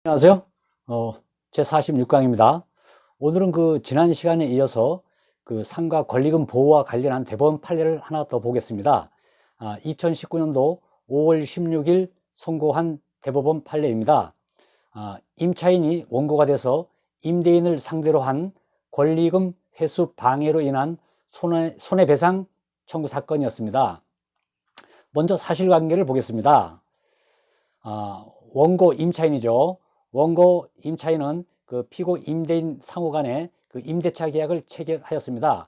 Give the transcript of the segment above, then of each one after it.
안녕하세요. 제 46강입니다. 오늘은 지난 시간에 이어서 상가 권리금 보호와 관련한 대법원 판례를 하나 더 보겠습니다. 2019년도 5월 16일 선고한 대법원 판례입니다. 임차인이 원고가 돼서 임대인을 상대로 한 권리금 회수 방해로 인한 손해배상 청구 사건이었습니다. 먼저 사실관계를 보겠습니다. 원고 임차인이죠. 원고 임차인은 피고 임대인 상호 간에 임대차 계약을 체결하였습니다.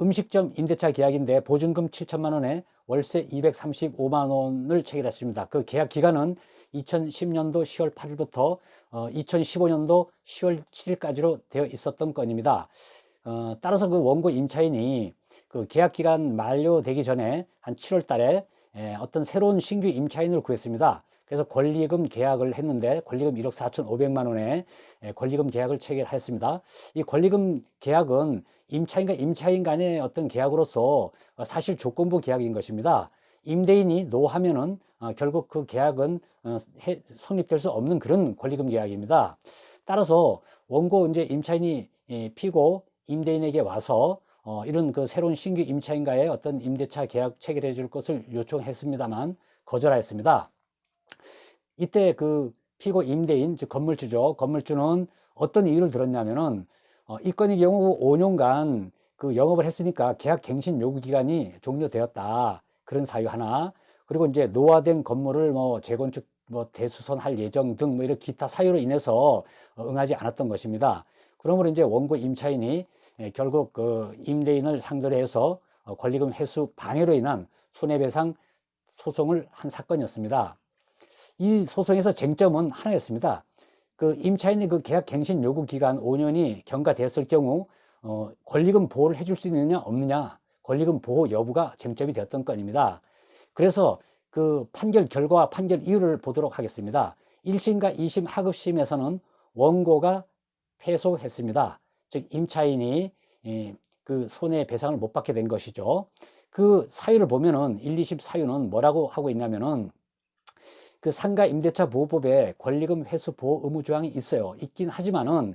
음식점 임대차 계약인데 보증금 7천만 원에 월세 235만 원을 체결했습니다. 계약 기간은 2010년도 10월 8일부터 2015년도 10월 7일까지로 되어 있었던 건입니다. 따라서 원고 임차인이 계약 기간 만료되기 전에 한 7월 달에 어떤 새로운 신규 임차인을 구했습니다. 그래서 권리금 계약을 했는데 권리금 1억 4,500만 원에 권리금 계약을 체결했습니다. 이 권리금 계약은 임차인과 임차인 간의 어떤 계약으로서 사실 조건부 계약인 것입니다. 임대인이 노하면은 결국 그 계약은 성립될 수 없는 그런 권리금 계약입니다. 따라서 원고 이제 임차인이 피고 임대인에게 와서 이런 새로운 신규 임차인과의 어떤 임대차 계약 체결해 줄 것을 요청했습니다만 거절하였습니다. 이때 피고 임대인, 즉 건물주죠. 건물주는 어떤 이유를 들었냐면은 이 건의 경우 5년간 영업을 했으니까 계약 갱신 요구 기간이 종료되었다. 그런 사유 하나. 그리고 이제 노후화된 건물을 재건축 대수선할 예정 등 이런 기타 사유로 인해서 응하지 않았던 것입니다. 그러므로 이제 원고 임차인이 결국 임대인을 상대로 해서 권리금 회수 방해로 인한 손해배상 소송을 한 사건이었습니다. 이 소송에서 쟁점은 하나였습니다. 임차인이 계약 갱신 요구 기간 5년이 경과되었을 경우 권리금 보호를 해줄 수 있느냐 없느냐, 권리금 보호 여부가 쟁점이 되었던 건입니다. 그래서 판결 결과와 판결 이유를 보도록 하겠습니다. 1심과 2심 하급심에서는 원고가 패소했습니다. 즉 임차인이 손해배상을 못 받게 된 것이죠. 사유를 보면은 1, 2심 사유는 뭐라고 하고 있냐면은 상가 임대차 보호법에 권리금 회수 보호 의무 조항이 있긴 하지만은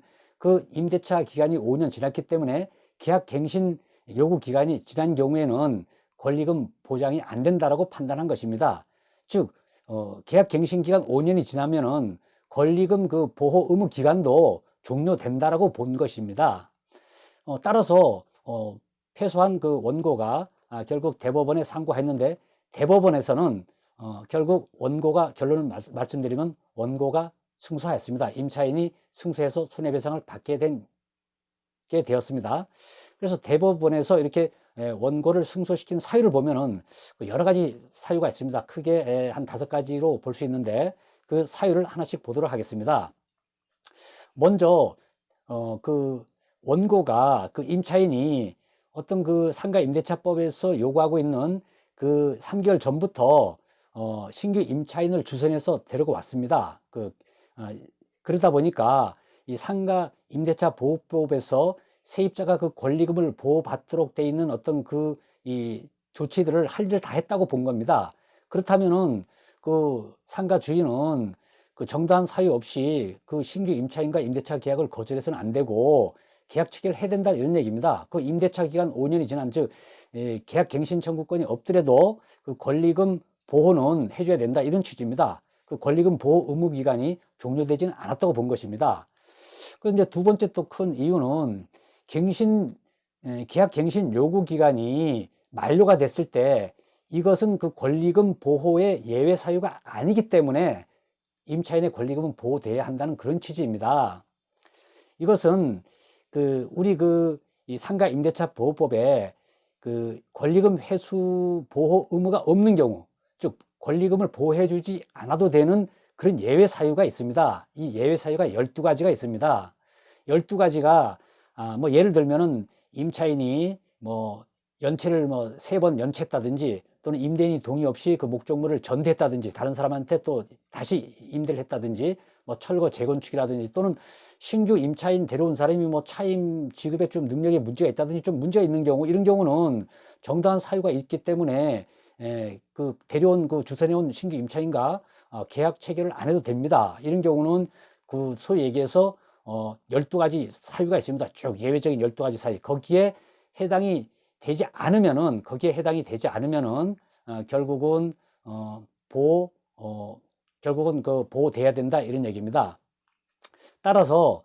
임대차 기간이 5년 지났기 때문에 계약 갱신 요구 기간이 지난 경우에는 권리금 보장이 안 된다라고 판단한 것입니다. 즉 계약 갱신 기간 5년이 지나면은 권리금 보호 의무 기간도 종료된다라고 본 것입니다. 따라서 패소한 원고가 결국 대법원에 상고했는데 대법원에서는 결국 원고가 결론을 말씀드리면 원고가 승소하였습니다. 임차인이 승소해서 손해배상을 받게 되었습니다. 그래서 대법원에서 이렇게 원고를 승소시킨 사유를 보면은 여러 가지 사유가 있습니다. 크게 한 5가지로 볼 수 있는데 그 사유를 하나씩 보도록 하겠습니다. 먼저 원고가 임차인이 어떤 상가 임대차법에서 요구하고 있는 3개월 전부터 신규 임차인을 주선해서 데리고 왔습니다. 그러다 보니까 이 상가 임대차 보호법에서 세입자가 권리금을 보호받도록 돼 있는 어떤 이 조치들을 할 일을 다 했다고 본 겁니다. 그렇다면은 상가 주인은 정당한 사유 없이 신규 임차인과 임대차 계약을 거절해서는 안 되고 계약 체결을 해야 된다 이런 얘기입니다. 임대차 기간 5년이 지난 즉 계약 갱신 청구권이 없더라도 권리금 보호는 해줘야 된다 이런 취지입니다. 권리금 보호 의무 기간이 종료되지는 않았다고 본 것입니다. 그런데 두 번째 또 큰 이유는 계약 갱신 요구 기간이 만료가 됐을 때 이것은 권리금 보호의 예외 사유가 아니기 때문에 임차인의 권리금은 보호돼야 한다는 그런 취지입니다. 이것은 우리 이 상가 임대차 보호법에 권리금 회수 보호 의무가 없는 경우, 즉 권리금을 보호해 주지 않아도 되는 그런 예외 사유가 있습니다. 이 예외 사유가 12가지가 있습니다. 12가지가 예를 들면은 임차인이 연체를 3번 연체했다든지 또는 임대인이 동의 없이 목적물을 전대했다든지 다른 사람한테 또 다시 임대를 했다든지 철거 재건축이라든지 또는 신규 임차인 데려온 사람이 차임 지급에 좀 능력에 문제가 있다든지 좀 문제가 있는 경우 이런 경우는 정당한 사유가 있기 때문에 데려온 주선해온 신규 임차인과 계약 체결을 안 해도 됩니다. 이런 경우는 그 소위 얘기해서 12가지 사유가 있습니다. 쭉 예외적인 12가지 사유. 거기에 해당이 되지 않으면은 결국은 보호 결국은 그 보호돼야 된다 이런 얘기입니다. 따라서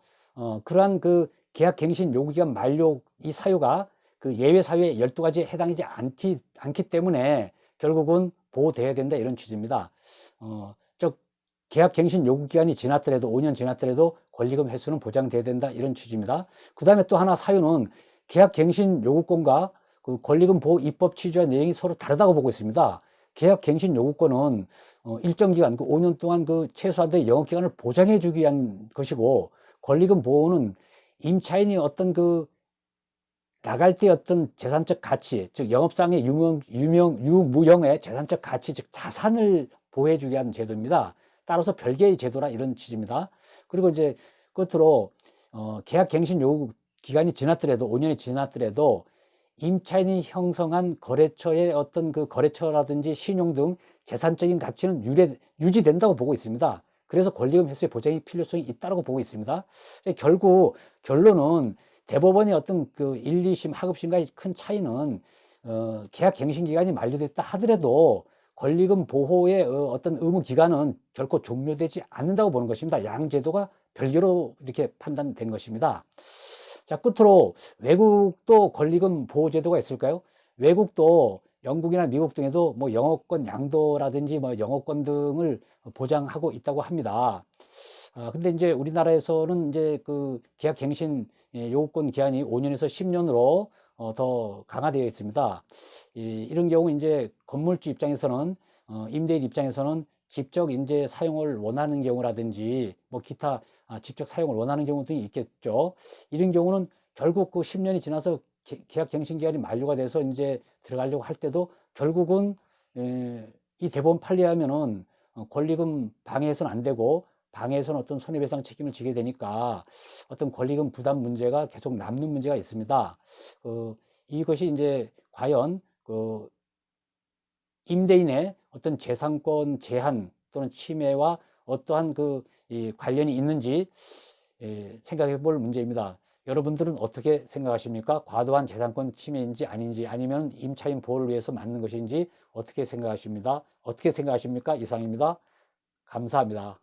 그러한 그 계약갱신 요구기간 만료 이 사유가 그 예외 사유에 12가지에 해당하지 않기 때문에 결국은 보호돼야 된다 이런 취지입니다. 즉 계약갱신 요구기간이 지났더라도 5년 지났더라도 권리금 횟수는 보장돼야 된다 이런 취지입니다. 그 다음에 또 하나 사유는 계약갱신 요구권과 그 권리금 보호 입법 취지와 내용이 서로 다르다고 보고 있습니다. 계약갱신 요구권은 일정 기간, 그 5년 동안 그 최소한도의 영업기간을 보장해 주기 위한 것이고, 권리금 보호는 임차인이 어떤 그 나갈 때 어떤 재산적 가치, 즉 영업상의 유무형의 재산적 가치, 즉 자산을 보호해 주기 위한 제도입니다. 따라서 별개의 제도라 이런 취지입니다. 그리고 이제 끝으로 계약갱신 요구 기간이 지났더라도 5년이 지났더라도 임차인이 형성한 거래처의 어떤 그 거래처라든지 신용 등 재산적인 가치는 유지된다고 보고 있습니다. 그래서 권리금 횟수의 보장이 필요성이 있다고 보고 있습니다. 결국 결론은 대법원의 어떤 그 1, 2심 하급심과의 큰 차이는 계약 갱신 기간이 만료됐다 하더라도 권리금 보호의 어떤 의무 기간은 결코 종료되지 않는다고 보는 것입니다. 양 제도가 별개로 이렇게 판단된 것입니다. 자, 끝으로 외국도 권리금 보호 제도가 있을까요? 외국도 영국이나 미국 등에도 뭐 영업권 양도라든지 뭐 영업권 등을 보장하고 있다고 합니다. 근데 이제 우리나라에서는 이제 그 계약갱신 요구권 기한이 5년에서 10년으로 더 강화되어 있습니다. 이런 경우 이제 건물주 입장에서는 임대인 입장에서는 직접 이제 사용을 원하는 경우라든지 뭐 기타 직접 사용을 원하는 경우도 있겠죠. 이런 경우는 결국 그 10년이 지나서 계약 갱신 기간이 만료가 돼서 이제 들어가려고 할 때도 결국은 이 대법원 판례하면은 권리금 방해해서는 안 되고 방해해서는 어떤 손해배상 책임을 지게 되니까 어떤 권리금 부담 문제가 계속 남는 문제가 있습니다. 이것이 이제 과연 그 임대인의 어떤 재산권 제한 또는 침해와 어떠한 그 관련이 있는지 생각해 볼 문제입니다. 여러분들은 어떻게 생각하십니까? 과도한 재산권 침해인지 아닌지, 아니면 임차인 보호를 위해서 맞는 것인지 어떻게 생각하십니까? 이상입니다. 감사합니다.